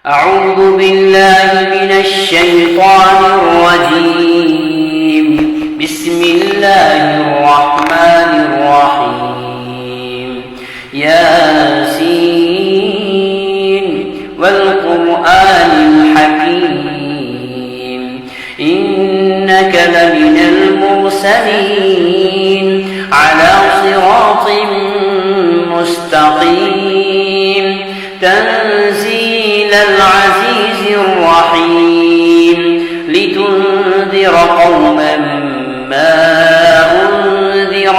أعوذ بالله من الشيطان الرجيم. بسم الله الرحمن الرحيم. ياسين والقرآن الحكيم إنك لمن المرسلين على صراط مستقيم تنزيل العزيز الرحيم لتنذر قوما ما أنذر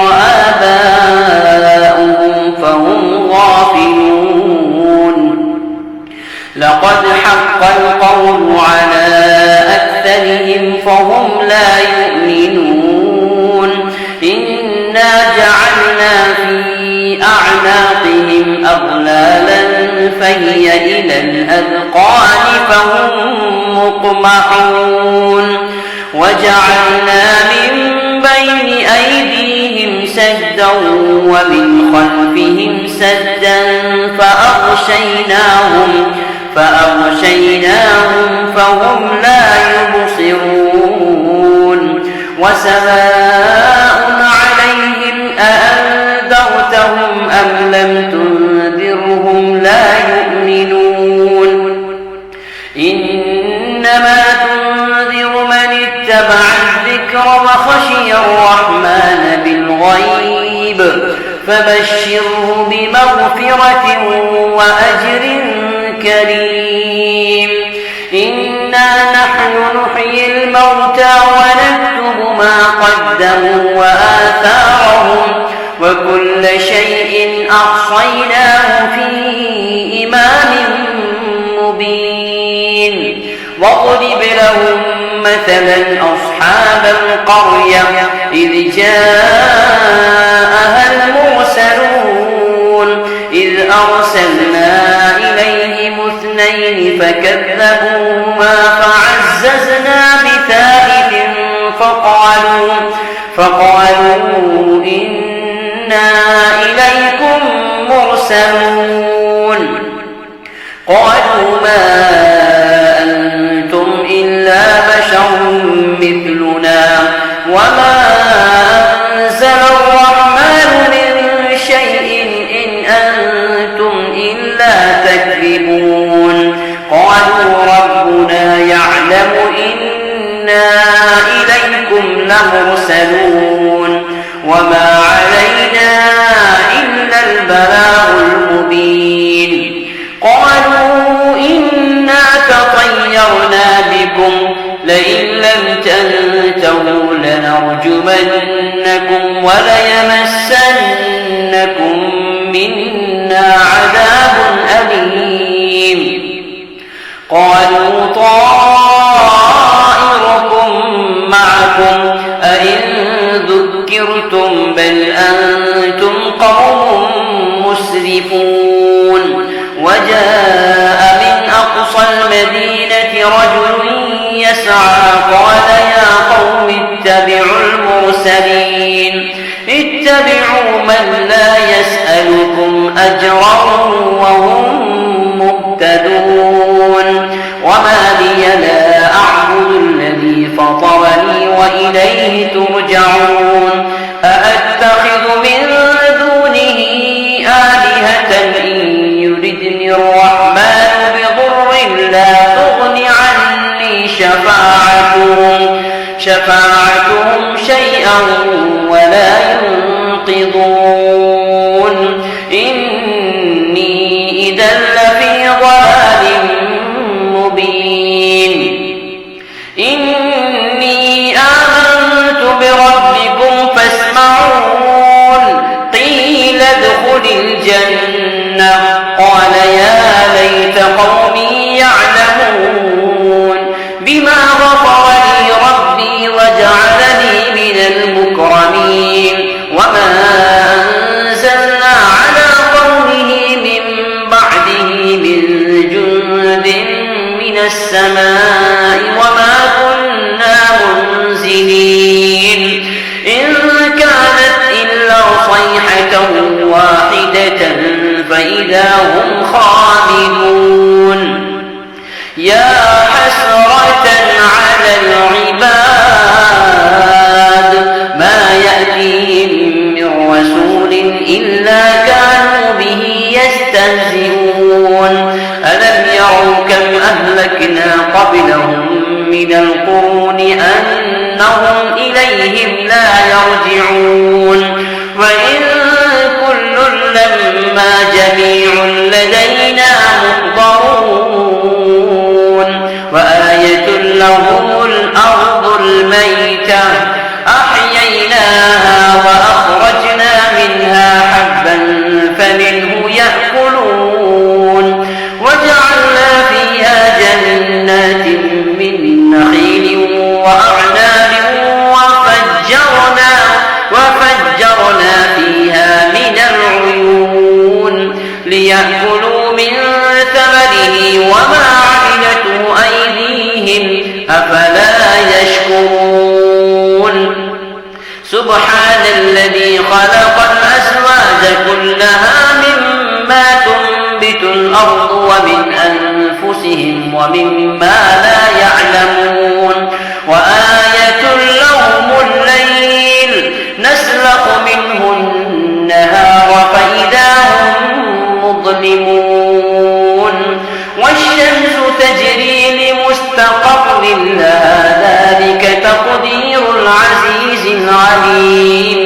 آباؤهم فهم غافلون. لقد حق القول على أكثرهم فهم لا يؤمنون. إنا جعلنا في أعناقهم أغلالا فهي إلى الأذقان فهم مقمحون. وجعلنا من بين أيديهم سدا ومن خلفهم سدا فأغشيناهم فهم لا يبصرون. وسواء عليهم أأنذرتهم أم لم تنذرهم لا يؤمنون. إنما تنذر من اتبع الذكر وخشي الرحمن بالغيب فبشره بمغفرة وأجر كريم. إنا نحن نحيي الموتى ونكتب ما قدموا وآثارهم وكل شيء أحصيناه في إمام مبين. واضرب لهم مثلا أصحاب القرية إذ جاءها المرسلون إذ أرسلنا إليهم اثنين فكذبوهما فعززنا بثالث فقالوا إنا إليكم مرسلون. قالوا ما أنتم إلا بشر مثلنا وما أنزل الرحمن من شيء إن أنتم إلا تكذبون. قالوا ربنا يعلم إنا إليكم لمرسلون وما علينا إلا البلاغ المبين. قالوا إنا تطيرنا بكم لئن لم تنتهوا لنرجمنكم وليمسنكم منا عذاب أليم. قالوا طائركم معكم أئن ذكرتم بل أنتم قوم مسرفون. وجاء من أقصى المدينة رجل يسعى قال يا قوم اتبعوا المرسلين اتبعوا من لا يسألكم أجرا وهم مهتدون. وما لي لا أعبد الذي فطرني وإليه ترجعون. أأتخذ من دونه آلهة إن يردني الرحمن بضر لا تغن عني شفاعتهم شيئا ولا ينقضون. إني إذا لفي ضلال مبين. إني آمنت بربكم فاسمعون. قيل ادخل الجنة قال يا ليت قومي يعلمون بما غفر لي ربي وجعلني من المكرمين. وما أنزلنا على قومه من بعده من جند من السماء وما كنا منزلين. إن كانت إلا صيحة واحدة فإذا هم خامدون. ألم يروا كم أهلكنا قبلهم من القرون أنهم إليهم لا يرجعون وإن كل لما جميع لدينا محضرون وآية لهم الأرض الميتة أحييناها وأخرجنا منها حبا فمنه يأكلون وجعلنا فيها جنات من نخيل وأعناب وفجرنا فيها من العيون ليأكلوا من ثمره وما عملته أيديهم أفلا يشكرون سبحان الذي خلق الأزواج كلها مما تنبت الأرض ومن أنفسهم ومما لا يعلمون وآية لهم الليل نسلخ منه النهار فإذا هم مظلمون والشمس تجري لمستقر لها ذلك تقدير العزيز العليم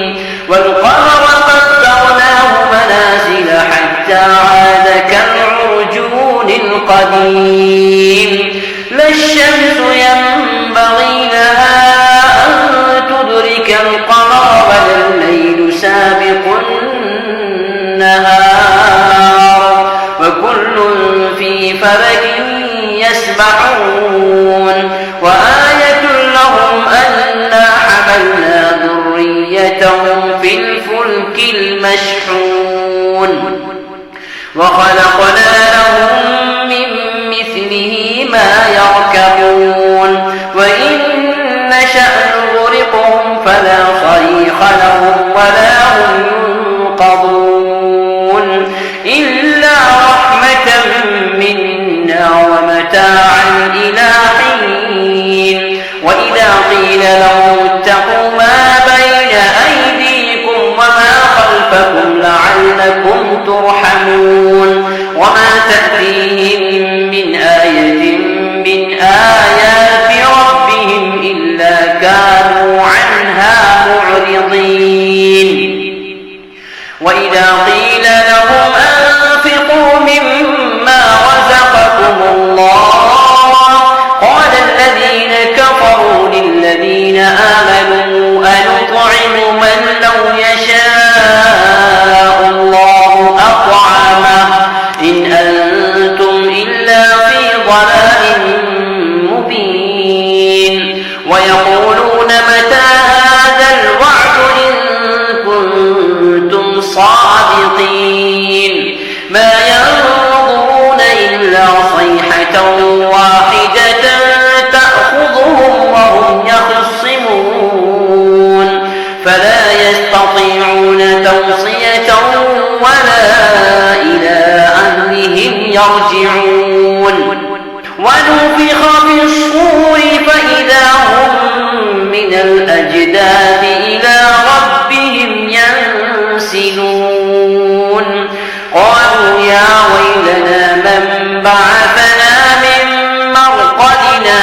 والقمر قدرناه منازل حتى عاد كالعرجون القديم لا الشمس ينبغي لها أن تدرك القمر ولا الليل سابق النهار وكل في فلك يسبحون وآية لهم أنا حملنا ذريتهم في الفلك المشحون وخلقنا لهم من مثله ما يركبون وإن نشأ نغرقهم فلا صريخ لهم ولا هم ينقذون إلا رحمة منا ومتاعا إلى حين وإذا قيل لهم اتقوا ما بين أيديكم وما خلفكم لعلكم ترحمون وما تأتيهم من آية من آيات ربهم إلا كانوا عنها معرضين وإذا قيل لهم أنفقوا مما رزقكم الله قال الذين كفروا للذين آمنوا أنطعم من لو يشاء الله أطعمه إن أنتم إلا في ضلال مبين ويقولون متى هذا الوعد إن كنتم صادقين ما ينظرون إلا صيحة واحدة تأخذهم وهم يخصمون فلا يستطيعون توصية ولا إلى أهلهم يرجعون ونفخ في الصور فإذا هم من الأجداث إلى ربهم ينسلون قالوا يا ويلنا من بعثنا من مرقدنا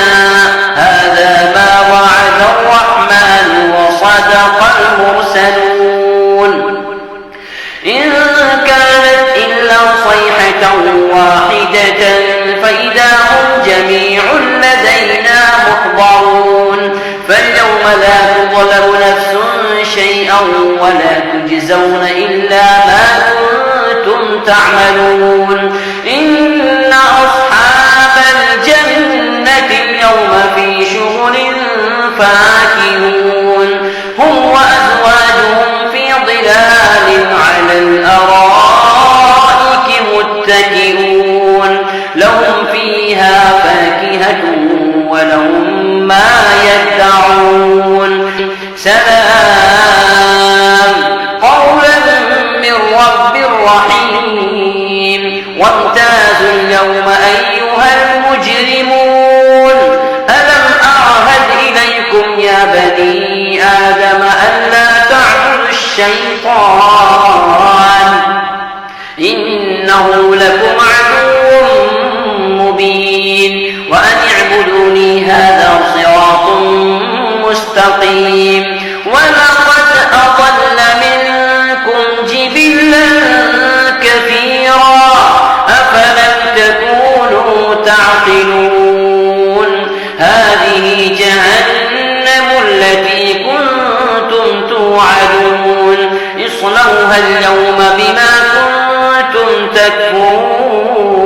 هذا ما وعد الرحمن وصدق المرسلون إن كانت إلا صيحة واحدة فإذا هم جميع لدينا محضرون فاليوم لا تظلم نفس شيئا ولا تجزون إلا ما كنتم تعملون إن أصحاب الجنة اليوم في شغل فاكهون هم وأزواجهم في ظلال على الأرائك متكئون لهم فيها فاكهة ولهم ما يدعون سلام قولا من رب رحيم وامتازوا اليوم أيها المجرمون ألم أعهد إليكم يا بني آدم ألا تعبدوا الشيطان إنه لكم عدو مستقيم ولقد أضل منكم جبلا كثيرا أفلم تكونوا تعقلون هذه جهنم التي كنتم توعدون اصلوها اليوم بما كنتم تكفرون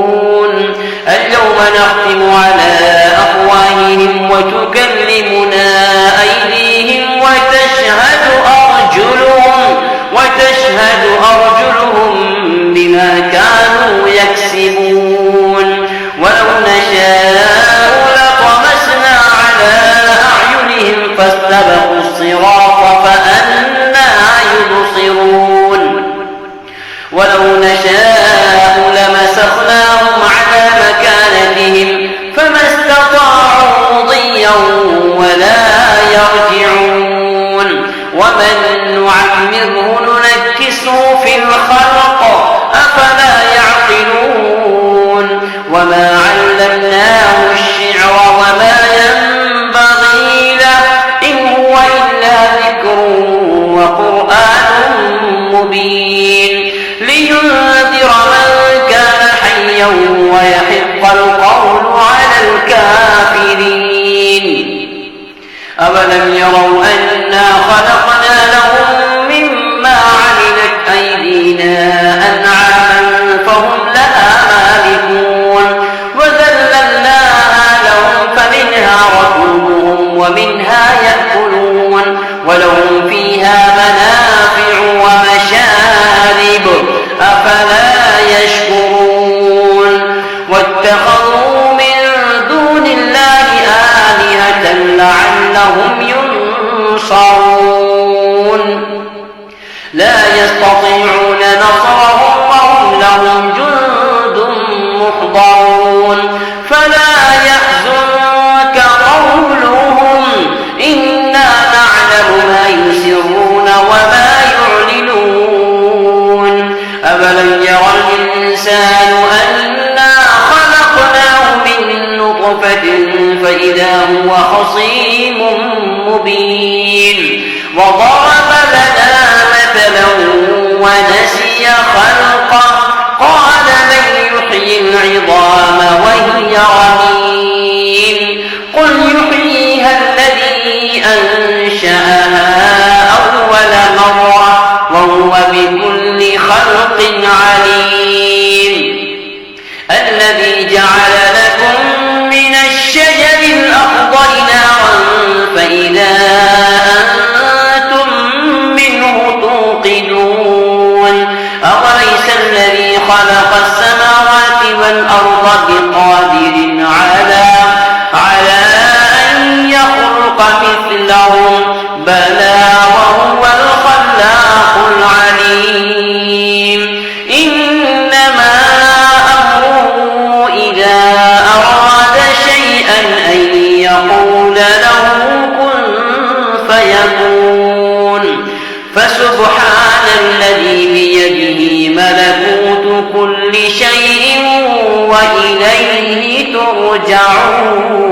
اليوم نختم على أفواههم وتكلمنا أيديهم وتشهد أرجلهم بما كانوا يكسبون ولو نشاء لطمسنا على أعينهم فاستبقوا الصراط فأنى يبصرون ولو نشاء لمسخناهم على مكانتهم فما استطاعوا مضيا ولا يرجعون ومن نعمره ننكسه في الخلق أفلا يعقلون وما علمناه الشعر وما ينبغي له إن هو إلا ذكر وقرآن مبين لينذر من كان حيا ويحق القول على الكافرين أولم يروا أنا خلقنا لهم مما عملت أيدينا أنعاما فهم لها مالكون وذللناها لهم فمنها ركوبهم ومنها يأكلون ولهم فيها منافع ومشارب أفلا يشكرون واتخذوا من دون الله آلهة لعلهم ينصرون لا يستطيعون نصرهم وهم لهم جند محضرون فلا يحزنك قولهم إنا نعلم ما يسرون وما يعلنون أفلم يرى الإنسان أنا خلقناه من نطفة فإذا هو خصيم مبين وضرب لنا مثلا ونسي خلقه قال من يحيي العظام وهي رميم قل يحييها الذي أنشأها أول مرة وهو بكل خلق عليم الذي جعل لكم من الشجر الأخضر نارا فإذا أنتم منه توقدون أوليس الذي خلق السماوات والأرض بقادر على أن يخلق مثلهم بلى وهو الخلاق العليم إنما أمره إذا أراد شيئا أن يقول له كن فيكون فسبحان الذي بيده ملكوت كل شيء وإليه ترجعون